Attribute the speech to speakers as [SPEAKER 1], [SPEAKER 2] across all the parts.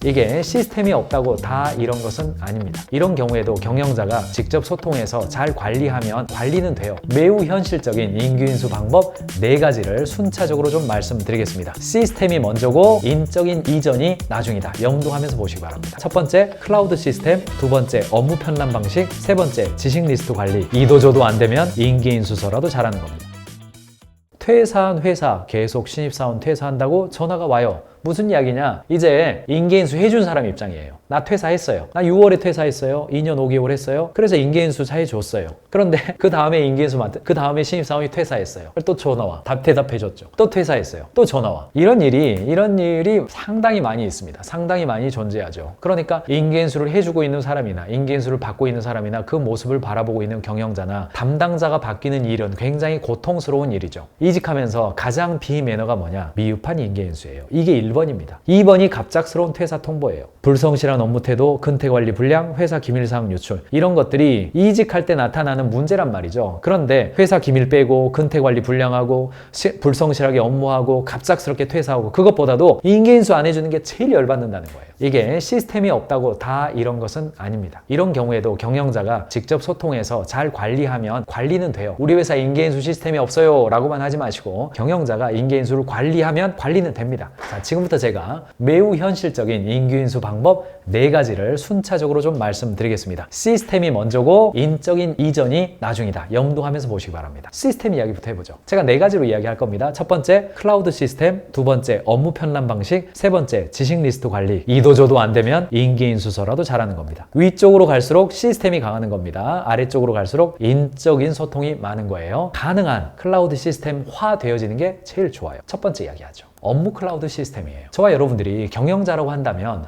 [SPEAKER 1] 이게 시스템이 없다고 다 이런 것은 아닙니다. 이런 경우에도 경영자가 직접 소통해서 잘 관리하면 관리는 돼요. 매우 현실적인 인규인수 방법 4가지를 순차적으로 좀 말씀드리겠습니다. 시스템이 먼저고 인적인 이전이 나중이다. 염두하면서 보시기 바랍니다. 첫 번째, 클라우드 시스템. 두 번째, 업무 편람 방식. 세 번째, 지식 리스트 관리. 이도저도 안 되면 인기인수서라도 잘하는 겁니다. 퇴사한 회사, 계속 신입사원 퇴사한다고 전화가 와요. 무슨 이야기냐? 이제 인계인수 해준 사람 입장이에요. 나 퇴사했어요. 나 6월에 퇴사했어요. 2년 5개월 했어요. 그래서 인계인수 해줬어요. 그런데 그 다음에 그 다음에 신입사원이 퇴사했어요. 또 전화와. 대답해줬죠. 또 퇴사했어요. 또 전화와. 이런 일이 상당히 많이 있습니다. 상당히 많이 존재하죠. 그러니까 인계인수를 해주고 있는 사람이나 인계인수를 받고 있는 사람이나 그 모습을 바라보고 있는 경영자나 담당자가 바뀌는 일은 굉장히 고통스러운 일이죠. 이직하면서 가장 비매너가 뭐냐? 미흡한 인계인수예요. 이게 1번입니다. 2번이 갑작스러운 퇴사 통보예요. 불성실한 업무 태도, 근태관리 불량, 회사 기밀사항 유출, 이런 것들이 이직할 때 나타나는 문제란 말이죠. 그런데 회사 기밀 빼고 근태관리 불량하고 불성실하게 업무하고 갑작스럽게 퇴사하고, 그것보다도 인계인수 안 해주는 게 제일 열받는다는 거예요. 이게 시스템이 없다고 다 이런 것은 아닙니다. 이런 경우에도 경영자가 직접 소통해서 잘 관리하면 관리는 돼요. 우리 회사 인계인수 시스템이 없어요 라고만 하지 마시고 경영자가 인계인수를 관리하면 관리는 됩니다. 자, 지금부터 제가 매우 현실적인 인규인수 방법 4가지를 순차적으로 좀 말씀드리겠습니다. 시스템이 먼저고 인적인 이전이 나중이다. 염두하면서 보시기 바랍니다. 시스템 이야기부터 해보죠. 제가 4가지로 이야기할 겁니다. 첫 번째, 클라우드 시스템. 두 번째, 업무 편람 방식. 세 번째, 지식 리스트 관리. 이도저도 안 되면 인기인수서라도 잘하는 겁니다. 위쪽으로 갈수록 시스템이 강하는 겁니다. 아래쪽으로 갈수록 인적인 소통이 많은 거예요. 가능한 클라우드 시스템화 되어지는 게 제일 좋아요. 첫 번째 이야기하죠. 업무 클라우드 시스템이에요. 저와 여러분들이 경영자라고 한다면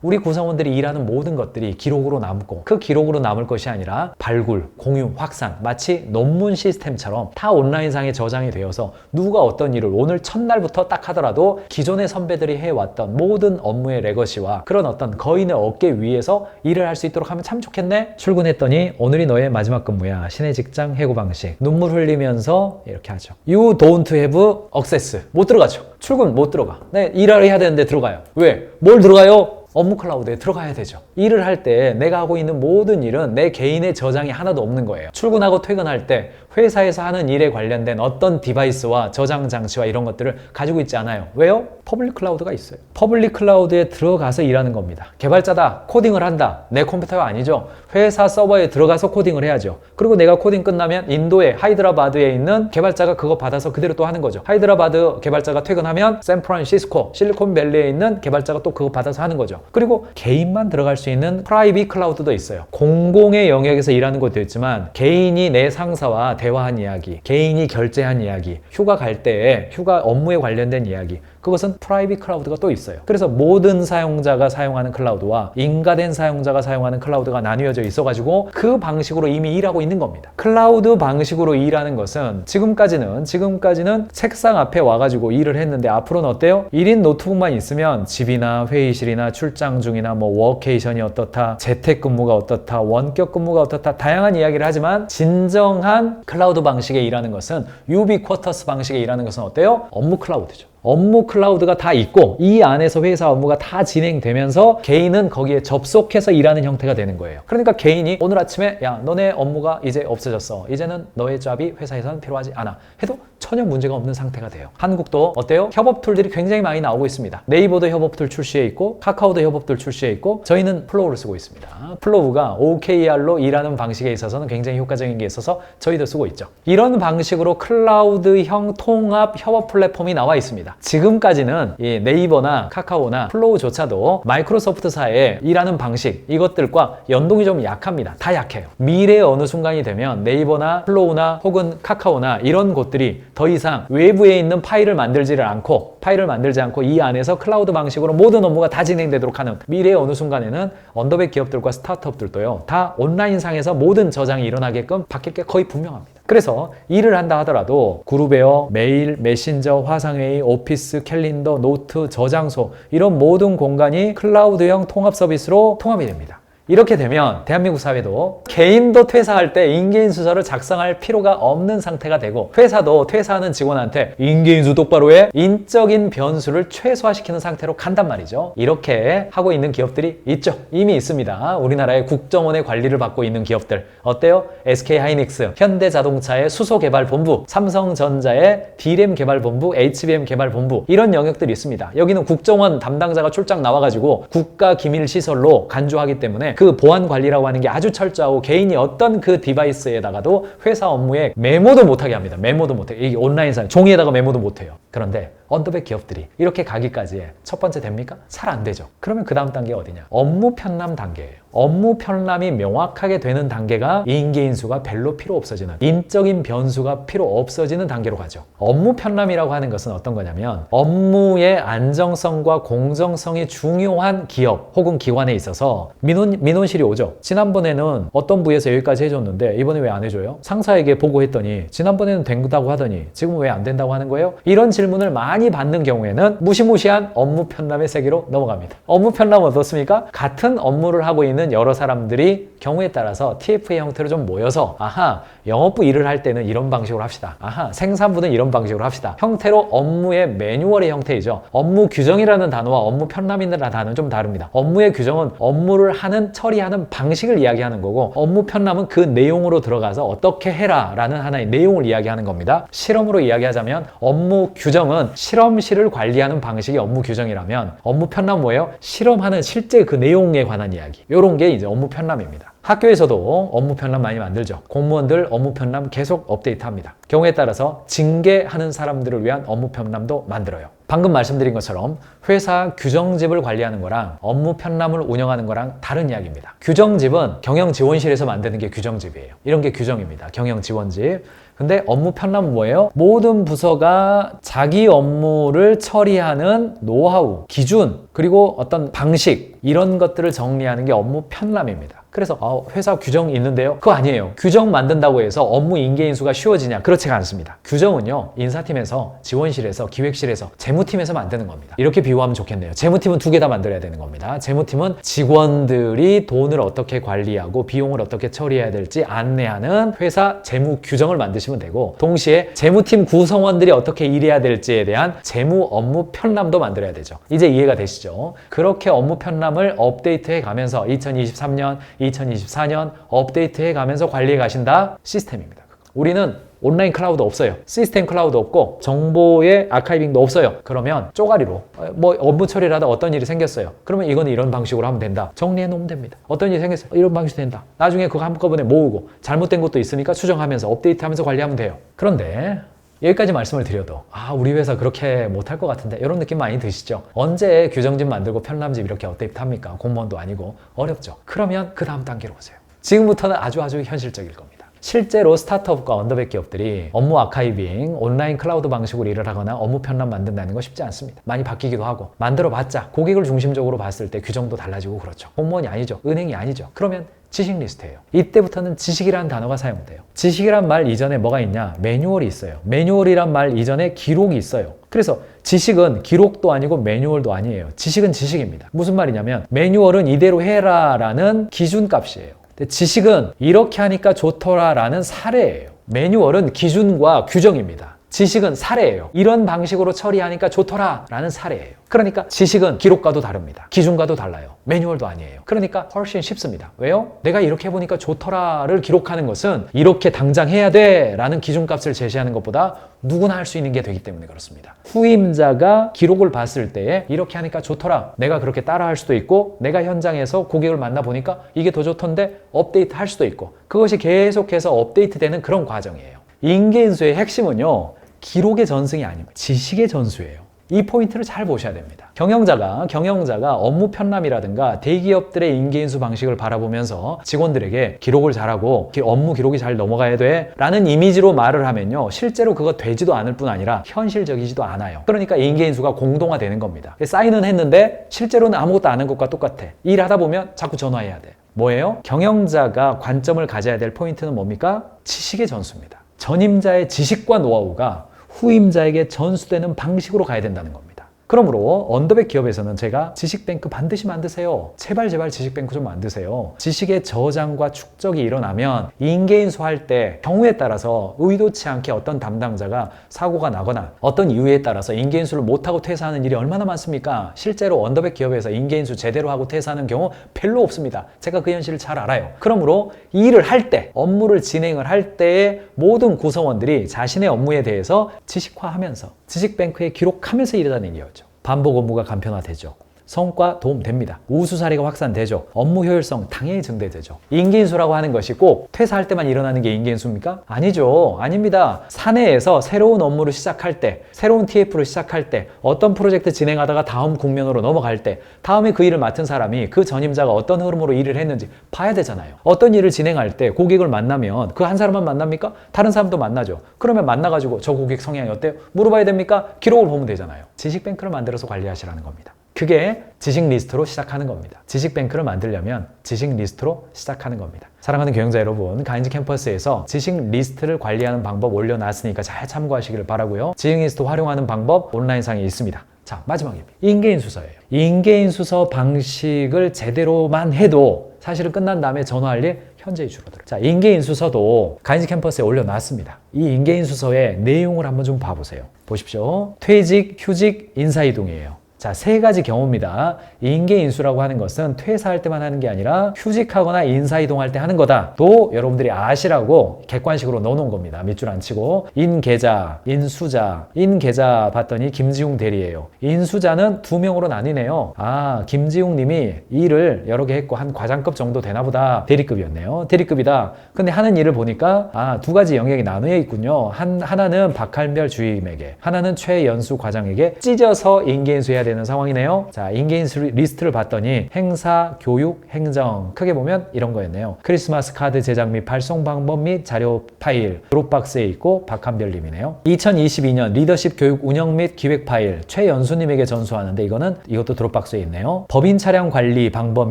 [SPEAKER 1] 우리 구성원들이 일하는 모든 것들이 기록으로 남고, 그 기록으로 남을 것이 아니라 발굴, 공유, 확산, 마치 논문 시스템처럼 다 온라인상에 저장이 되어서 누가 어떤 일을 오늘 첫날부터 딱 하더라도 기존의 선배들이 해왔던 모든 업무의 레거시와 그런 어떤 거인의 어깨 위에서 일을 할 수 있도록 하면 참 좋겠네? 출근했더니 오늘이 너의 마지막 근무야. 신의 직장 해고 방식. 눈물 흘리면서 이렇게 하죠. You don't have access. 못 들어가죠. 출근 못 들어가. 네, 일을 해야 되는데 들어가요. 왜? 뭘 들어가요? 업무 클라우드에 들어가야 되죠. 일을 할 때 내가 하고 있는 모든 일은 내 개인의 저장이 하나도 없는 거예요. 출근하고 퇴근할 때 회사에서 하는 일에 관련된 어떤 디바이스와 저장 장치와 이런 것들을 가지고 있지 않아요. 왜요? 퍼블릭 클라우드가 있어요. 퍼블릭 클라우드에 들어가서 일하는 겁니다. 개발자다, 코딩을 한다. 내 컴퓨터가 아니죠. 회사 서버에 들어가서 코딩을 해야죠. 그리고 내가 코딩 끝나면 인도에, 하이드라바드에 있는 개발자가 그거 받아서 그대로 또 하는 거죠. 하이드라바드 개발자가 퇴근하면 샌프란시스코, 실리콘밸리에 있는 개발자가 또 그거 받아서 하는 거죠. 그리고 개인만 들어갈 수 있는 프라이빗 클라우드도 있어요. 공공의 영역에서 일하는 것도 있지만 개인이 내 상사와 대화한 이야기, 개인이 결제한 이야기, 휴가 갈 때 휴가 업무에 관련된 이야기, 그것은 프라이빗 클라우드가 또 있어요. 그래서 모든 사용자가 사용하는 클라우드와 인가된 사용자가 사용하는 클라우드가 나뉘어져 있어가지고 그 방식으로 이미 일하고 있는 겁니다. 클라우드 방식으로 일하는 것은 지금까지는 책상 앞에 와가지고 일을 했는데 앞으로는 어때요? 1인 노트북만 있으면 집이나 회의실이나 출장 중이나 워케이션이 어떻다, 재택근무가 어떻다, 원격 근무가 어떻다, 다양한 이야기를 하지만 진정한 클라우드 방식의 일하는 것은 유비쿼터스 방식의 일하는 것은 어때요? 업무 클라우드죠. 업무 클라우드가 다 있고 이 안에서 회사 업무가 다 진행되면서 개인은 거기에 접속해서 일하는 형태가 되는 거예요. 그러니까 개인이 오늘 아침에 야, 너네 업무가 이제 없어졌어. 이제는 너의 잡이 회사에서는 필요하지 않아. 해도 전혀 문제가 없는 상태가 돼요. 한국도 어때요? 협업 툴들이 굉장히 많이 나오고 있습니다. 네이버도 협업 툴 출시해 있고 카카오도 협업 툴 출시해 있고 저희는 플로우를 쓰고 있습니다. 플로우가 OKR로 일하는 방식에 있어서는 굉장히 효과적인 게 있어서 저희도 쓰고 있죠. 이런 방식으로 클라우드형 통합 협업 플랫폼이 나와 있습니다. 지금까지는 이 네이버나 카카오나 플로우조차도 마이크로소프트사의 일하는 방식 이것들과 연동이 좀 약합니다. 다 약해요. 미래의 어느 순간이 되면 네이버나 플로우나 혹은 카카오나 이런 곳들이 더 이상 외부에 있는 파일을 만들지 않고 이 안에서 클라우드 방식으로 모든 업무가 다 진행되도록 하는 미래의 어느 순간에는 언더백 기업들과 스타트업들도요 다 온라인상에서 모든 저장이 일어나게끔 바뀔 게 거의 분명합니다. 그래서 일을 한다 하더라도 그룹웨어, 메일, 메신저, 화상회의, 오피스, 캘린더, 노트, 저장소 이런 모든 공간이 클라우드형 통합 서비스로 통합이 됩니다. 이렇게 되면 대한민국 사회도 개인도 퇴사할 때 인계인수서를 작성할 필요가 없는 상태가 되고 회사도 퇴사하는 직원한테 인계인수 똑바로 해 인적인 변수를 최소화시키는 상태로 간단 말이죠. 이렇게 하고 있는 기업들이 있죠. 이미 있습니다. 우리나라의 국정원의 관리를 받고 있는 기업들 어때요? SK하이닉스, 현대자동차의 수소개발본부, 삼성전자의 D램 개발본부, HBM 개발본부 이런 영역들이 있습니다. 여기는 국정원 담당자가 출장 나와가지고 국가기밀시설로 간주하기 때문에 그 보안관리라고 하는 게 아주 철저하고 개인이 어떤 그 디바이스에다가도 회사 업무에 메모도 못하게 합니다. 메모도 못해. 이게 온라인상 종이에다가 메모도 못해요. 그런데 언더백 기업들이 이렇게 가기까지 첫 번째 됩니까? 잘 안 되죠. 그러면 그 다음 단계가 어디냐? 업무 편람 단계예요. 업무 편람이 명확하게 되는 단계가 인계인수가 별로 필요 없어지는 인적인 변수가 필요 없어지는 단계로 가죠. 업무 편람이라고 하는 것은 어떤 거냐면 업무의 안정성과 공정성이 중요한 기업 혹은 기관에 있어서 민원실이 오죠. 지난번에는 어떤 부에서 여기까지 해줬는데 이번에 왜 안 해줘요? 상사에게 보고했더니 지난번에는 된다고 하더니 지금 왜 안 된다고 하는 거예요? 이런 질문을 많이 받는 경우에는 무시무시한 업무 편람의 세계로 넘어갑니다. 업무 편람은 어떻습니까? 같은 업무를 하고 있는 여러 사람들이 경우에 따라서 TF의 형태로 좀 모여서 아하 영업부 일을 할 때는 이런 방식으로 합시다. 아하 생산부는 이런 방식으로 합시다. 형태로 업무의 매뉴얼의 형태이죠. 업무 규정이라는 단어와 업무 편람이라는 단어는 좀 다릅니다. 업무의 규정은 업무를 처리하는 방식을 이야기하는 거고 업무 편람은 그 내용으로 들어가서 어떻게 해라 라는 하나의 내용을 이야기하는 겁니다. 실험으로 이야기하자면 업무 규정은 실험실을 관리하는 방식이 업무 규정이라면 업무 편람 뭐예요? 실험하는 실제 그 내용에 관한 이야기. 이런 게 이제 업무 편람입니다. 학교에서도 업무 편람 많이 만들죠. 공무원들 업무 편람 계속 업데이트합니다. 경우에 따라서 징계하는 사람들을 위한 업무 편람도 만들어요. 방금 말씀드린 것처럼 회사 규정집을 관리하는 거랑 업무 편람을 운영하는 거랑 다른 이야기입니다. 규정집은 경영지원실에서 만드는 게 규정집이에요. 이런 게 규정입니다. 경영지원집. 근데 업무 편람은 뭐예요? 모든 부서가 자기 업무를 처리하는 노하우, 기준, 그리고 어떤 방식 이런 것들을 정리하는 게 업무 편람입니다. 그래서 회사 규정이 있는데요? 그거 아니에요. 규정 만든다고 해서 업무 인계인수가 쉬워지냐? 그렇지가 않습니다. 규정은요. 인사팀에서, 지원실에서, 기획실에서, 재무팀에서 만드는 겁니다. 이렇게 비유하면 좋겠네요. 재무팀은 두 개 다 만들어야 되는 겁니다. 재무팀은 직원들이 돈을 어떻게 관리하고 비용을 어떻게 처리해야 될지 안내하는 회사 재무 규정을 만드시면 되고 동시에 재무팀 구성원들이 어떻게 일해야 될지에 대한 재무 업무 편람도 만들어야 되죠. 이제 이해가 되시죠? 그렇게 업무 편람을 업데이트해 가면서 2023년 2024년 업데이트해 가면서 관리해 가신다 시스템입니다. 우리는 온라인 클라우드 없어요. 시스템 클라우드 없고 정보의 아카이빙도 없어요. 그러면 쪼가리로 뭐 업무 처리를 하다 어떤 일이 생겼어요. 그러면 이거는 이런 방식으로 하면 된다. 정리해 놓으면 됩니다. 어떤 일이 생겼어요. 이런 방식으로 된다. 나중에 그거 한꺼번에 모으고 잘못된 것도 있으니까 수정하면서 업데이트하면서 관리하면 돼요. 그런데 여기까지 말씀을 드려도 우리 회사 그렇게 못할 것 같은데 이런 느낌 많이 드시죠? 언제 규정집 만들고 편람집 이렇게 업데이트 합니까? 공무원도 아니고 어렵죠. 그러면 그 다음 단계로 오세요. 지금부터는 아주 현실적일 겁니다. 실제로 스타트업과 언더백 기업들이 업무 아카이빙, 온라인 클라우드 방식으로 일을 하거나 업무 편람 만든다는 거 쉽지 않습니다. 많이 바뀌기도 하고 만들어봤자 고객을 중심적으로 봤을 때 규정도 달라지고 그렇죠. 공무원이 아니죠. 은행이 아니죠. 그러면 지식 리스트예요. 이때부터는 지식이라는 단어가 사용돼요. 지식이란 말 이전에 뭐가 있냐? 매뉴얼이 있어요. 매뉴얼이란 말 이전에 기록이 있어요. 그래서 지식은 기록도 아니고 매뉴얼도 아니에요. 지식은 지식입니다. 무슨 말이냐면 매뉴얼은 이대로 해라 라는 기준값이에요. 근데 지식은 이렇게 하니까 좋더라 라는 사례예요. 매뉴얼은 기준과 규정입니다. 지식은 사례예요. 이런 방식으로 처리하니까 좋더라 라는 사례예요. 그러니까 지식은 기록과도 다릅니다. 기준과도 달라요. 매뉴얼도 아니에요. 그러니까 훨씬 쉽습니다. 왜요? 내가 이렇게 해보니까 좋더라를 기록하는 것은 이렇게 당장 해야 돼 라는 기준값을 제시하는 것보다 누구나 할 수 있는 게 되기 때문에 그렇습니다. 후임자가 기록을 봤을 때에 이렇게 하니까 좋더라. 내가 그렇게 따라 할 수도 있고 내가 현장에서 고객을 만나보니까 이게 더 좋던데 업데이트 할 수도 있고 그것이 계속해서 업데이트되는 그런 과정이에요. 인계인수의 핵심은요. 기록의 전승이 아닙니다. 지식의 전수예요. 이 포인트를 잘 보셔야 됩니다. 경영자가 업무 편람이라든가 대기업들의 인계인수 방식을 바라보면서 직원들에게 기록을 잘하고 업무 기록이 잘 넘어가야 돼 라는 이미지로 말을 하면요. 실제로 그거 되지도 않을 뿐 아니라 현실적이지도 않아요. 그러니까 인계인수가 공동화되는 겁니다. 사인은 했는데 실제로는 아무것도 안 한 것과 똑같아. 일하다 보면 자꾸 전화해야 돼. 뭐예요? 경영자가 관점을 가져야 될 포인트는 뭡니까? 지식의 전수입니다. 전임자의 지식과 노하우가 후임자에게 전수되는 방식으로 가야 된다는 겁니다. 그러므로 언더백 기업에서는 제가 지식뱅크 반드시 만드세요. 제발 지식뱅크 좀 만드세요. 지식의 저장과 축적이 일어나면 인계인수 할 때 경우에 따라서 의도치 않게 어떤 담당자가 사고가 나거나 어떤 이유에 따라서 인계인수를 못하고 퇴사하는 일이 얼마나 많습니까? 실제로 언더백 기업에서 인계인수 제대로 하고 퇴사하는 경우 별로 없습니다. 제가 그 현실을 잘 알아요. 그러므로 이 일을 할 때, 업무를 진행을 할 때의 모든 구성원들이 자신의 업무에 대해서 지식화하면서 지식뱅크에 기록하면서 일하는 얘기였죠. 반복 업무가 간편화되죠. 성과 도움됩니다. 우수 사례가 확산되죠. 업무 효율성 당연히 증대되죠. 인계인수라고 하는 것이 꼭 퇴사할 때만 일어나는 게 인계인수입니까? 아니죠. 아닙니다. 사내에서 새로운 업무를 시작할 때, 새로운 TF를 시작할 때, 어떤 프로젝트 진행하다가 다음 국면으로 넘어갈 때, 다음에 그 일을 맡은 사람이 그 전임자가 어떤 흐름으로 일을 했는지 봐야 되잖아요. 어떤 일을 진행할 때 고객을 만나면 그 한 사람만 만납니까? 다른 사람도 만나죠. 그러면 만나가지고 저 고객 성향이 어때요? 물어봐야 됩니까? 기록을 보면 되잖아요. 지식뱅크를 만들어서 관리하시라는 겁니다. 그게 지식 리스트로 시작하는 겁니다. 지식뱅크를 만들려면 지식 리스트로 시작하는 겁니다. 사랑하는 경영자 여러분, 가인즈 캠퍼스에서 지식 리스트를 관리하는 방법 올려놨으니까 잘 참고하시기를 바라고요. 지식 리스트 활용하는 방법 온라인상에 있습니다. 자, 마지막입니다. 인계인수서예요. 인계인수서 방식을 제대로만 해도 사실은 끝난 다음에 전화할 일 현저히 줄어들어요. 자, 인계인수서도 가인즈 캠퍼스에 올려놨습니다. 이 인계인수서의 내용을 한번 좀 봐보세요. 보십시오. 퇴직, 휴직, 인사이동이에요. 자, 세 가지 경우입니다. 인계인수라고 하는 것은 퇴사할 때만 하는 게 아니라 휴직하거나 인사이동할 때 하는 거다. 또 여러분들이 아시라고 객관식으로 넣어놓은 겁니다. 밑줄 안 치고. 인계자, 인수자. 인계자 봤더니 김지웅 대리예요. 인수자는 2명으로 나뉘네요. 아, 김지웅 님이 일을 여러 개 했고 한 과장급 정도 되나 보다. 대리급이었네요. 대리급이다. 근데 하는 일을 보니까 2가지 영역이 나누어 있군요. 하나는 박할별 주임에게, 하나는 최연수 과장에게 찢어서 인계인수해야 되는 상황이네요. 자, 인계인수 리스트를 봤더니 행사, 교육, 행정 크게 보면 이런 거였네요. 크리스마스 카드 제작 및 발송 방법 및 자료 파일 드롭박스에 있고 박한별님이네요. 2022년 리더십 교육 운영 및 기획 파일 최연수님에게 전수하는데 이것도 드롭박스에 있네요. 법인 차량 관리 방법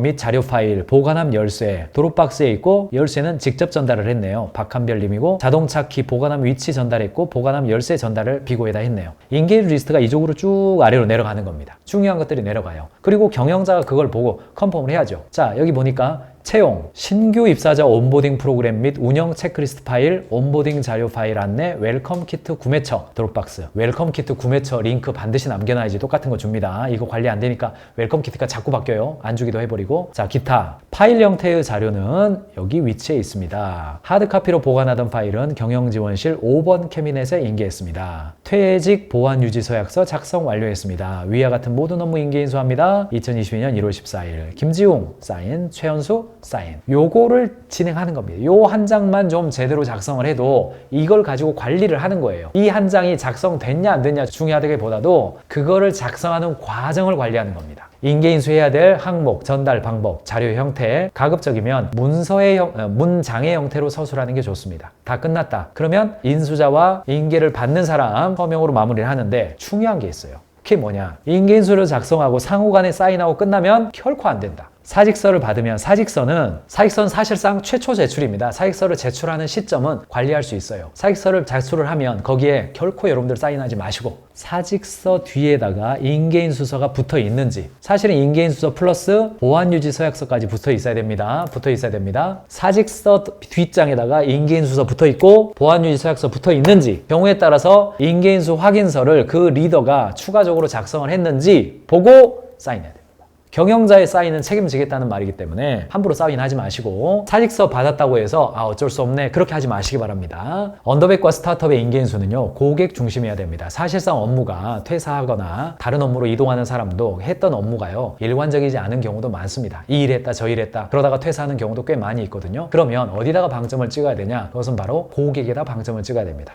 [SPEAKER 1] 및 자료 파일 보관함 열쇠 드롭박스에 있고 열쇠는 직접 전달을 했네요. 박한별님이고 자동차 키 보관함 위치 전달했고 보관함 열쇠 전달을 비고에다 했네요. 인계인수 리스트가 이쪽으로 쭉 아래로 내려가는 겁니다. 중요한 것들이 내려가요. 그리고 경영자가 그걸 보고 컨펌을 해야죠. 자, 여기 보니까 채용, 신규 입사자 온보딩 프로그램 및 운영 체크리스트 파일, 온보딩 자료 파일 안내, 웰컴 키트 구매처, 드롭박스. 웰컴 키트 구매처 링크 반드시 남겨놔야지 똑같은 거 줍니다. 이거 관리 안 되니까 웰컴 키트가 자꾸 바뀌어요. 안 주기도 해버리고. 자, 기타. 파일 형태의 자료는 여기 위치에 있습니다. 하드카피로 보관하던 파일은 경영지원실 5번 캐비넷에 인계했습니다. 퇴직 보안 유지 서약서 작성 완료했습니다. 위와 같은 모든 업무 인계인수합니다. 2022년 1월 14일. 김지웅, 사인, 최연수, 사인. 요거를 진행하는 겁니다. 요 한 장만 좀 제대로 작성을 해도 이걸 가지고 관리를 하는 거예요. 이 한 장이 작성됐냐 안 됐냐 중요하다기보다도 그거를 작성하는 과정을 관리하는 겁니다. 인계인수해야 될 항목, 전달 방법, 자료 형태, 가급적이면 문장의 형태로 서술하는 게 좋습니다. 다 끝났다. 그러면 인수자와 인계를 받는 사람 서명으로 마무리를 하는데 중요한 게 있어요. 그게 뭐냐? 인계인수를 작성하고 상호간에 사인하고 끝나면 결코 안 된다. 사직서를 받으면 사직서는 사실상 최초 제출입니다. 사직서를 제출하는 시점은 관리할 수 있어요. 사직서를 제출을 하면 거기에 결코 여러분들 사인하지 마시고 사직서 뒤에다가 인계인수서가 붙어 있는지, 사실은 인계인수서 플러스 보안유지 서약서까지 붙어 있어야 됩니다. 사직서 뒷장에다가 인계인수서 붙어 있고 보안유지 서약서 붙어 있는지, 경우에 따라서 인계인수 확인서를 그 리더가 추가적으로 작성을 했는지 보고 사인해야 돼요. 경영자의 사인은 책임지겠다는 말이기 때문에 함부로 사인하지 마시고 사직서 받았다고 해서 어쩔 수 없네 그렇게 하지 마시기 바랍니다. 언더백과 스타트업의 인계인수는요 고객 중심이어야 됩니다. 사실상 업무가 퇴사하거나 다른 업무로 이동하는 사람도 했던 업무가요 일관적이지 않은 경우도 많습니다. 이 일 했다 저 일 했다 그러다가 퇴사하는 경우도 꽤 많이 있거든요. 그러면 어디다가 방점을 찍어야 되냐? 그것은 바로 고객에다 방점을 찍어야 됩니다.